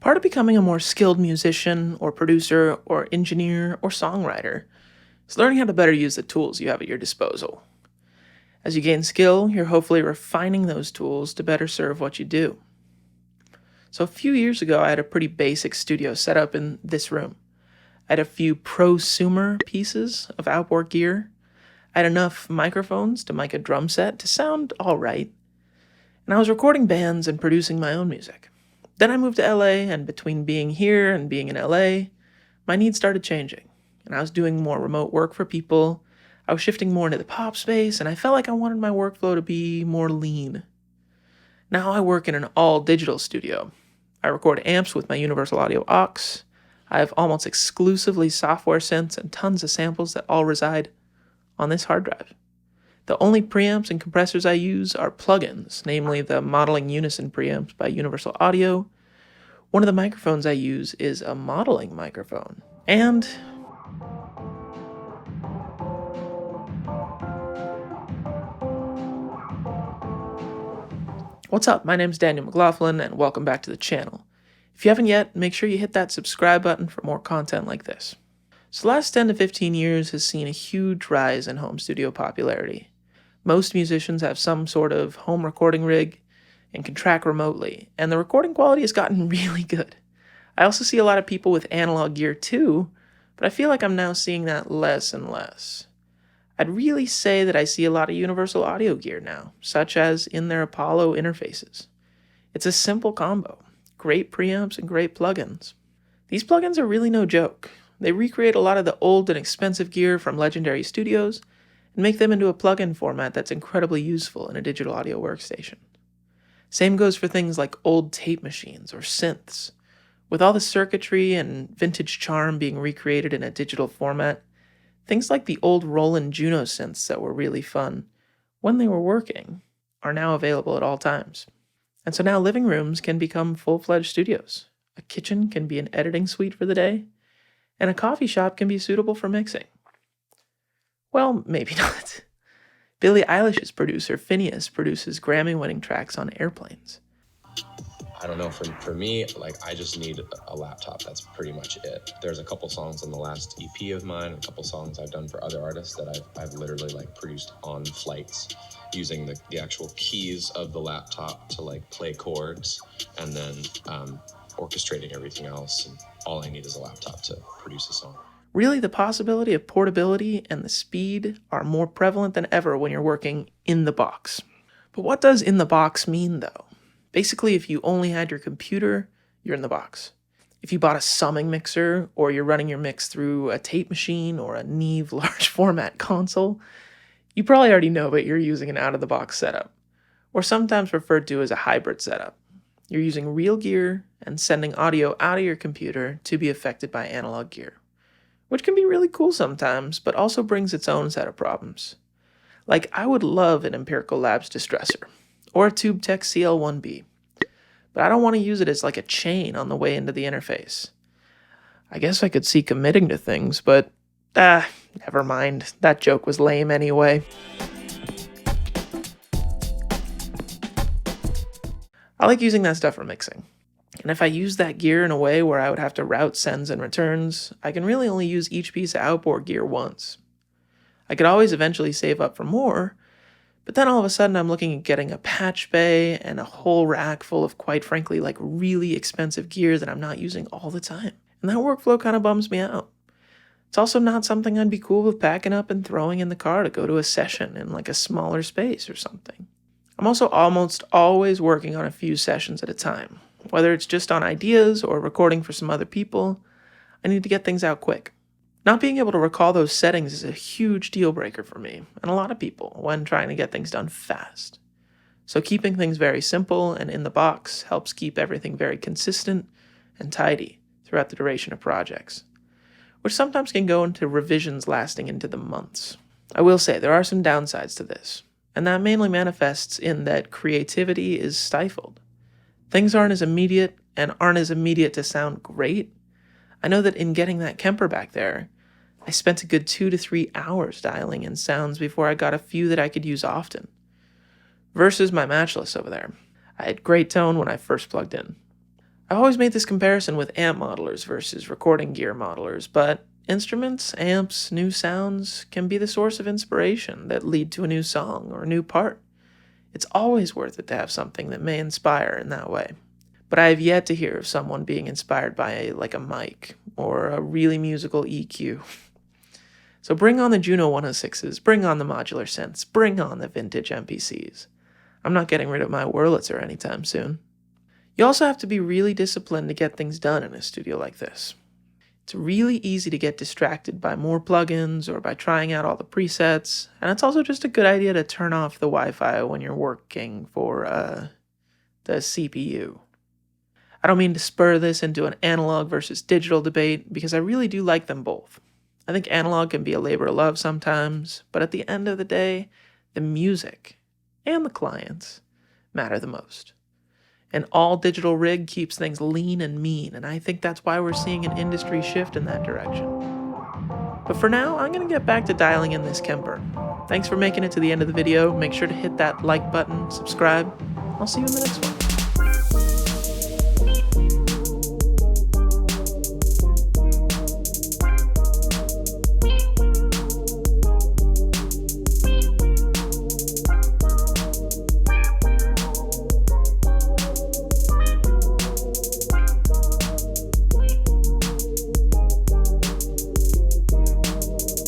Part of becoming a more skilled musician or producer or engineer or songwriter is learning how to better use the tools you have at your disposal. As you gain skill, you're hopefully refining those tools to better serve what you do. So a few years ago, I had a pretty basic studio set up in this room. I had a few prosumer pieces of outboard gear. I had enough microphones to mic a drum set to sound alright. And I was recording bands and producing my own music. Then I moved to LA, and between being here and being in LA, my needs started changing. And I was doing more remote work for people. I was shifting more into the pop space, and I felt like I wanted my workflow to be more lean. Now I work in an all-digital studio. I record amps with my Universal Audio aux. I have almost exclusively software synths and tons of samples that all reside on this hard drive. The only preamps and compressors I use are plugins, namely the Modeling Unison preamps by Universal Audio. One of the microphones I use is a modeling microphone. And what's up? My name's Daniel McLaughlin, and welcome back to the channel. If you haven't yet, make sure you hit that subscribe button for more content like this. So the last 10 to 15 years has seen a huge rise in home studio popularity. Most musicians have some sort of home recording rig and can track remotely, and the recording quality has gotten really good. I also see a lot of people with analog gear too, but I feel like I'm now seeing that less and less. I'd really say that I see a lot of Universal Audio gear now, such as in their Apollo interfaces. It's a simple combo, great preamps and great plugins. These plugins are really no joke. They recreate a lot of the old and expensive gear from legendary studios and make them into a plugin format that's incredibly useful in a digital audio workstation. Same goes for things like old tape machines or synths. With all the circuitry and vintage charm being recreated in a digital format, things like the old Roland Juno synths that were really fun when they were working are now available at all times. And so now living rooms can become full-fledged studios. A kitchen can be an editing suite for the day, and a coffee shop can be suitable for mixing. Well, maybe not. Billie Eilish's producer, Phineas, produces Grammy-winning tracks on airplanes. I don't know, for me, I just need a laptop. That's pretty much it. There's a couple songs on the last EP of mine, a couple songs I've done for other artists that I've literally produced on flights using the actual keys of the laptop to play chords and then orchestrating everything else. And all I need is a laptop to produce a song. Really, the possibility of portability and the speed are more prevalent than ever when you're working in the box. But what does in the box mean, though? Basically, if you only had your computer, you're in the box. If you bought a summing mixer, or you're running your mix through a tape machine or a Neve large format console, you probably already know that you're using an out-of-the-box setup, or sometimes referred to as a hybrid setup. You're using real gear and sending audio out of your computer to be affected by analog gear, which can be really cool sometimes, but also brings its own set of problems. Like, I would love an Empirical Labs distressor, or a TubeTech CL1B, but I don't want to use it as like a chain on the way into the interface. I guess I could see committing to things, but never mind. That joke was lame anyway. I like using that stuff for mixing. And if I use that gear in a way where I would have to route sends and returns, I can really only use each piece of outboard gear once. I could always eventually save up for more, but then all of a sudden I'm looking at getting a patch bay and a whole rack full of, quite frankly, really expensive gear that I'm not using all the time. And that workflow kind of bums me out. It's also not something I'd be cool with packing up and throwing in the car to go to a session in a smaller space or something. I'm also almost always working on a few sessions at a time. Whether it's just on ideas or recording for some other people, I need to get things out quick. Not being able to recall those settings is a huge deal breaker for me, and a lot of people, when trying to get things done fast. So keeping things very simple and in the box helps keep everything very consistent and tidy throughout the duration of projects, which sometimes can go into revisions lasting into the months. I will say there are some downsides to this, and that mainly manifests in that creativity is stifled. Things aren't as immediate to sound great. I know that in getting that Kemper back there, I spent a good 2 to 3 hours dialing in sounds before I got a few that I could use often. Versus my matchless over there. I had great tone when I first plugged in. I've always made this comparison with amp modelers versus recording gear modelers, but instruments, amps, new sounds can be the source of inspiration that lead to a new song or a new part. It's always worth it to have something that may inspire in that way. But I have yet to hear of someone being inspired by a mic or a really musical EQ. So bring on the Juno 106s, bring on the modular synths, bring on the vintage MPCs. I'm not getting rid of my Wurlitzer anytime soon. You also have to be really disciplined to get things done in a studio like this. It's really easy to get distracted by more plugins or by trying out all the presets, and it's also just a good idea to turn off the Wi-Fi when you're working for the CPU. I don't mean to spur this into an analog versus digital debate, because I really do like them both. I think analog can be a labor of love sometimes, but at the end of the day, the music and the clients matter the most. An all-digital rig keeps things lean and mean, and I think that's why we're seeing an industry shift in that direction. But for now, I'm going to get back to dialing in this Kemper. Thanks for making it to the end of the video. Make sure to hit that like button, subscribe. I'll see you in the next one.